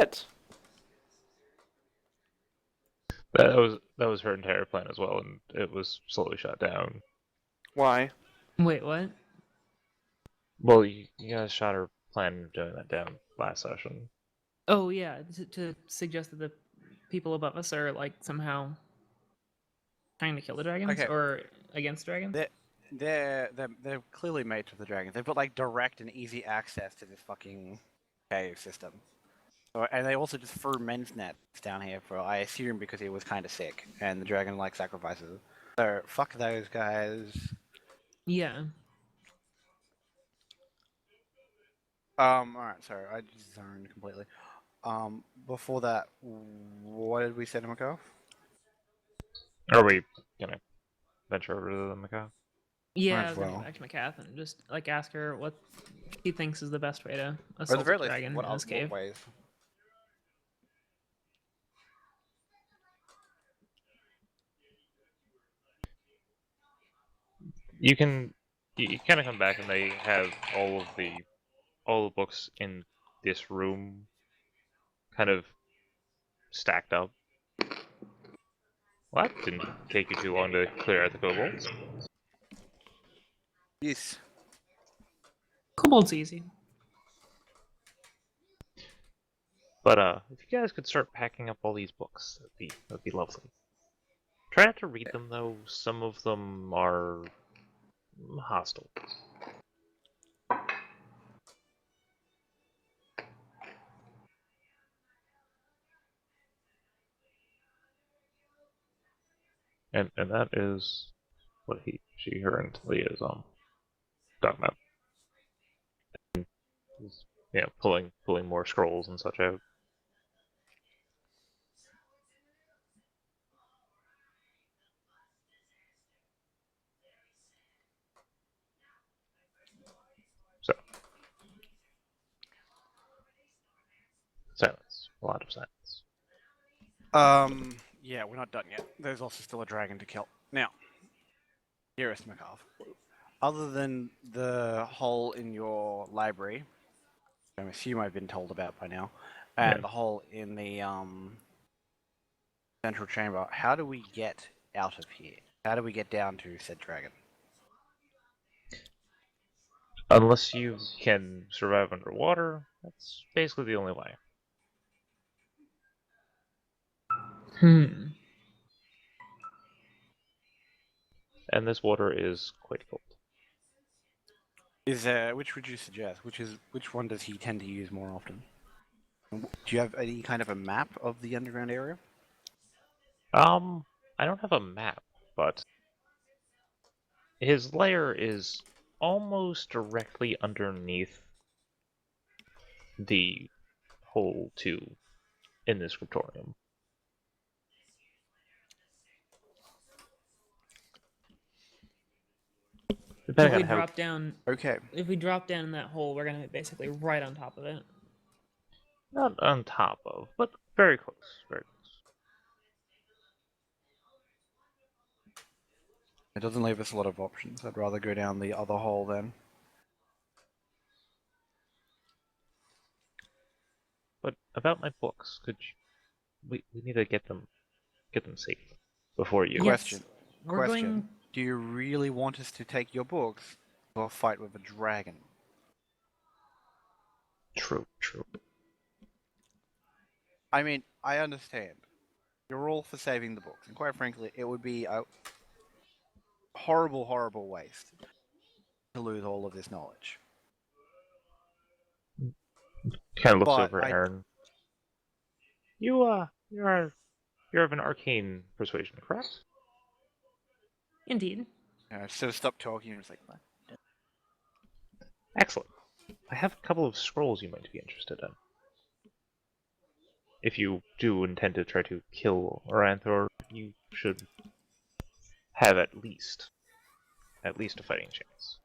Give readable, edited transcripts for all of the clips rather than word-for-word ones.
What? That was her entire plan as well, and it was slowly shot down. Why? Wait, what? Well, you guys shot her plan of doing that down last session. Oh yeah, to suggest that the people above us are like somehow trying to kill the dragons Okay. or against dragons. They're clearly mates with the dragons. They've got like direct and easy access to this fucking cave system. So, and they also just threw men's nets down here for, I assume, because he was kind of sick, and the dragon like sacrifices. So fuck those guys. Yeah. Alright, sorry, I just zoned completely. Before that, what did we say to Macau? Are we gonna venture over to the Macau? Yeah, Might I as was gonna well. go back to Macath and just like ask her what she thinks is the best way to Or at the assault a very least, dragon what in this cave. ways? You kind of come back and they have all the books in this room kind of stacked up. Well, that didn't take you too long to clear out the kobolds. Yes. Kobold's easy. But if you guys could start packing up all these books, that'd be lovely. Try not to read them though. Some of them are hostile. And that is what she, her, and Talia is talking about. Yeah, pulling more scrolls and such out. So silence, a lot of silence. Yeah, we're not done yet. There's also still a dragon to kill. Now, dearest Makov, other than the hole in your library, I assume I've been told about by now, and Yeah. the hole in the central chamber, how do we get out of here? How do we get down to said dragon? Unless you can survive underwater, that's basically the only way. Hmm. And And this water is quite cold. Is which would you suggest? Which one does he tend to use more often? Do you have any kind of a map of the underground area? I don't have a map, but his lair is almost directly underneath the hole to in the scriptorium. If Depending we on how drop down, Okay. if we drop down in that hole, we're gonna be basically right on top of it. not on top of, but very close, very close. It doesn't leave us a lot of options. I'd rather go down the other hole then. But about my books, we need to get them safe before you. Yes. Question. We're Question. going. Do you really want us to take your books to a fight with a dragon? True. I mean, I understand. You're all for saving the books, and quite frankly, it would be a horrible, horrible waste to lose all of this knowledge. Kind of looks But over at Aaron. You're of an arcane persuasion, correct? Indeed. So stop talking and it's like, what? Excellent. I have a couple of scrolls you might be interested in. If you do intend to try to kill Oranthor, you should have at least a fighting chance.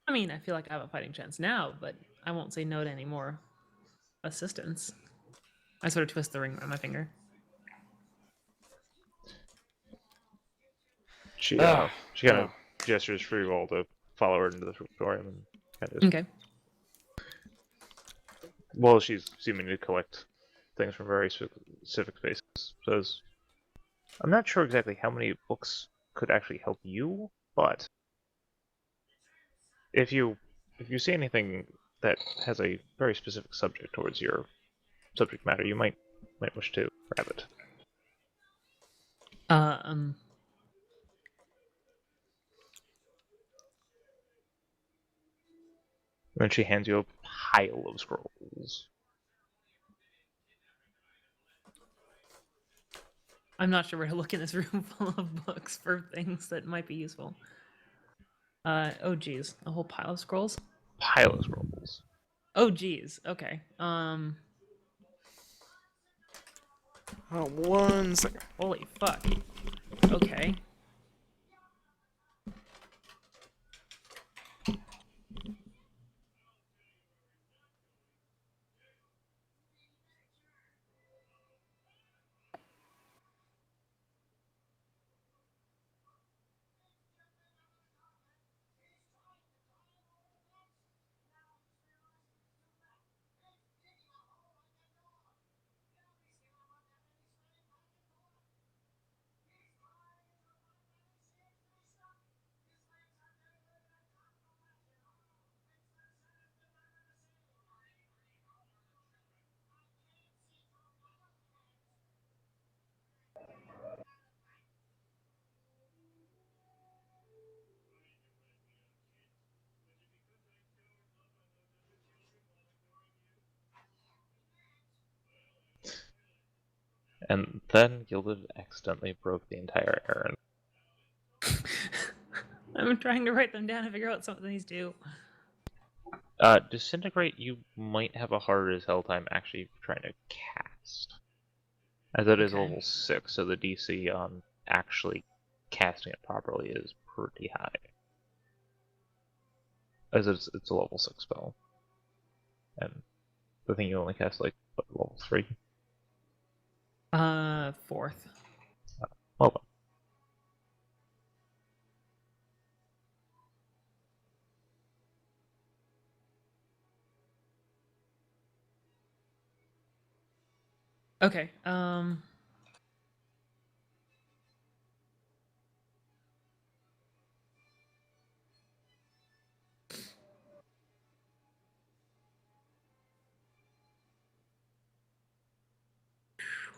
I mean, I feel like I have a fighting chance now, but I won't say no to any more assistance. I sort of twist the ring around my finger. She kind of gestures for you all to follow her into the scriptorium and kind of Okay. Well, she's seeming to collect things from very specific spaces. Says, I'm not sure exactly how many books could actually help you, but if you see anything that has a very specific subject towards your subject matter, you might wish to grab it. Um, And she hands you a pile of scrolls. I'm not sure where to look in this room full of books for things that might be useful. Oh geez, a whole pile of scrolls. Pile of scrolls. Oh geez, okay. Oh, 1 second. Holy fuck. Okay. And then Gilded accidentally broke the entire errand. I'm trying to write them down and figure out some of these do. Disintegrate, you might have a harder as hell time actually trying to cast. As it is Okay. level 6, so the DC on actually casting it properly is pretty high. As it's a level 6 spell. And the thing you only cast like, what, level 3? Fourth. Well then. Okay.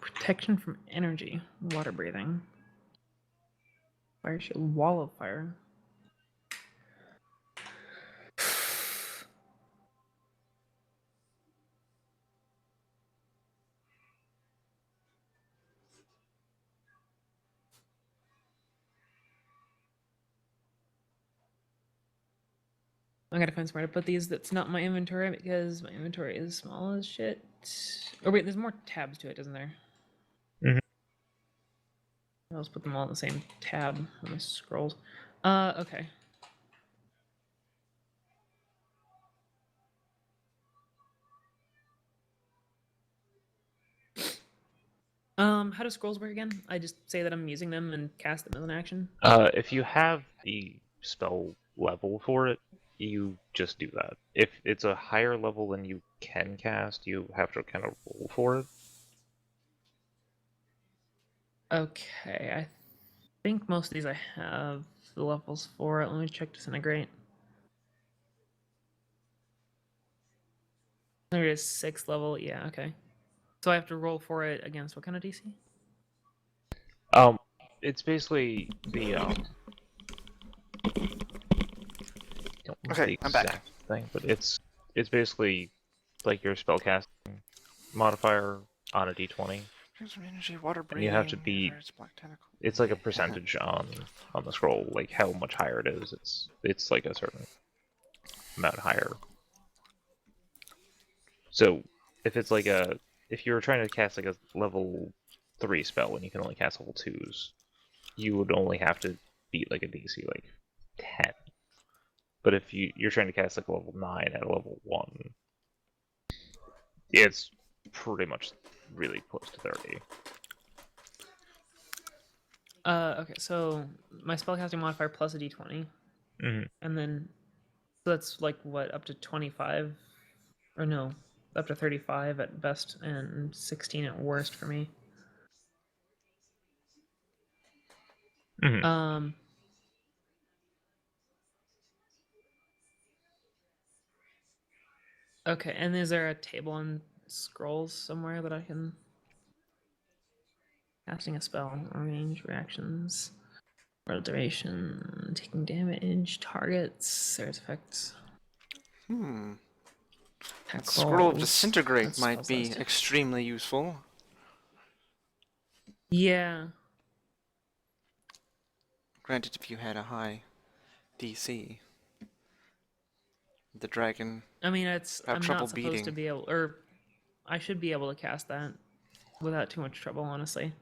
Protection from energy. Water breathing. Fire shield. Wall of fire. I gotta find somewhere to put these that's not my inventory because my inventory is small as shit. Oh wait, there's more tabs to it, isn't there? Mhm. I'll just put them all in the same tab on my scrolls. Okay. How do scrolls work again? I just say that I'm using them and cast them as an action. If you have the spell level for it, you just do that. If it's a higher level than you can cast, you have to kind of roll for it. Okay, I think most of these I have the levels for. Let me check disintegrate. There it is, 6th level. Yeah, okay. So I have to roll for it against what kind of DC? It's basically the don't remember Okay, the I'm back. exact thing, but it's basically like your spellcasting modifier on a d20. Transfer energy, water And breathing. you have to beat. Black tentacle. It's like a percentage on the scroll, like how much higher it is. It's like a certain amount higher. So if it's like if you were trying to cast like a level 3 spell and you can only cast level 2s, you would only have to beat like a DC like 10. But if you're trying to cast like a level 9 at a level 1, it's pretty much really close to 30. Okay, so my spellcasting modifier plus a d20. Mm-hmm. And then so that's like what, up to 25? Or no. up to 35 at best and 16 at worst for me. Mhm. Okay, and is there a table on scrolls somewhere that I can casting a spell, range, reactions, roll duration, taking damage, targets, there's effects, Hmm. attack Scroll of rolls, Disintegrate that's might spells be list. extremely useful. Yeah. Granted, if you had a high DC, the dragon I mean, have I'm trouble not supposed to beating. be able, or I should be able to cast that without too much trouble, honestly.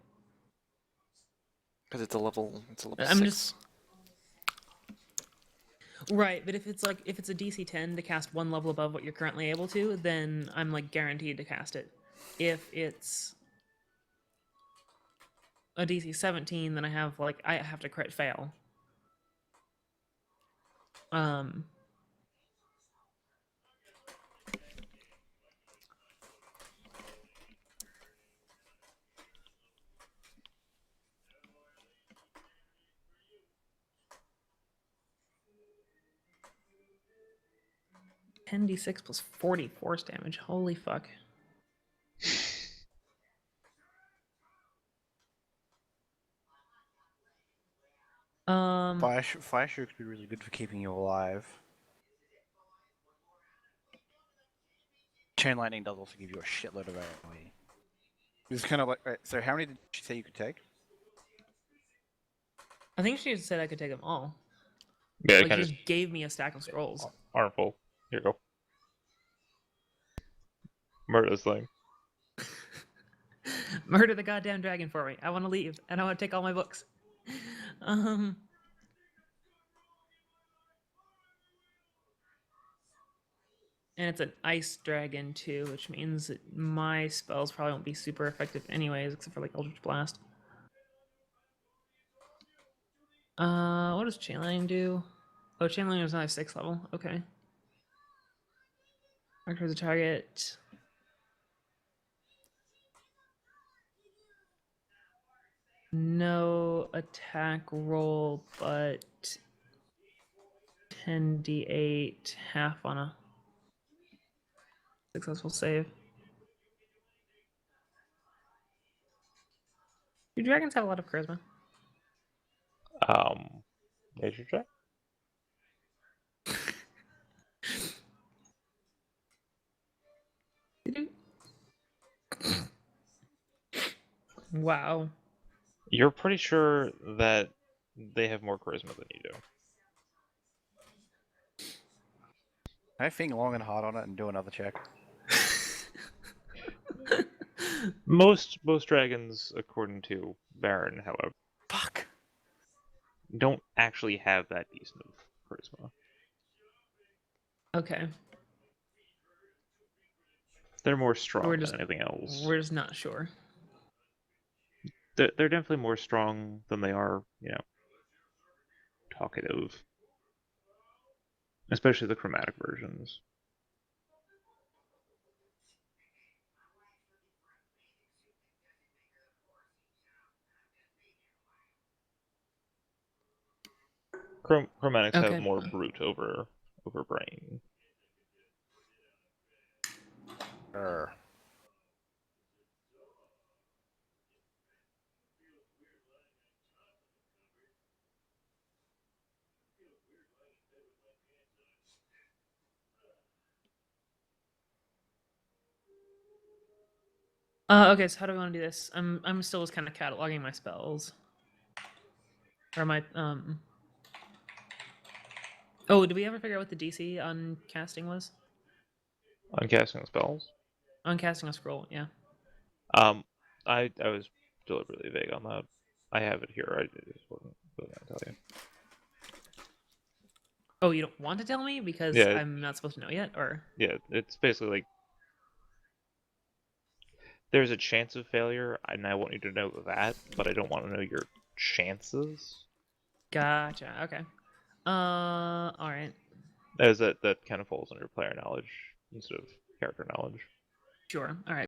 Because it's a level I'm 6. just right, but if it's a DC 10 to cast one level above what you're currently able to, then I'm like guaranteed to cast it. If it's a DC 17, then I have to crit fail. Um 10d6 plus 40 force damage. Holy fuck. Fire Shoe could be really good for keeping you alive. Chain Lightning does also give you a shitload of AoE. It's kind of like. So, how many did she say you could take? I think she said I could take them all. Yeah, Like, kind she of just gave me a stack of scrolls. armful. Here you go. Murder this thing. Murder the goddamn dragon for me. I want to leave, and I want to take all my books. Um, and it's an ice dragon too, which means that my spells probably won't be super effective anyways, except for like Eldritch Blast. What does Chainlightning do? Oh, Chainlightning is now 6th level. Okay. Mark as a target. No attack roll, but 10d8, half on a successful save. Do dragons have a lot of charisma? Nature check. Wow. You're pretty sure that they have more charisma than you do. Can I think long and hard on it and do another check? Most dragons, according to Baron, however, Fuck. don't actually have that decent of charisma. Okay. They're more strong We're than just anything else. we're just not sure. They're definitely more strong than they are, talkative. Especially the chromatic versions. Chromatics have Okay. more brute over brain. Err. Okay, so how do we want to do this? I'm still just kind of cataloging my spells. Or my Oh, did we ever figure out what the DC on casting was? On casting spells. On casting a scroll, yeah. I was deliberately vague on that. I have it here. I just wasn't really gonna tell you. Oh, you don't want to tell me because Yeah. I'm not supposed to know yet, or Yeah, it's basically like there's a chance of failure, and I want you to know that, but I don't want to know your chances. gotcha. Okay. All right. As that kind of falls under player knowledge instead of character knowledge. Sure. All right.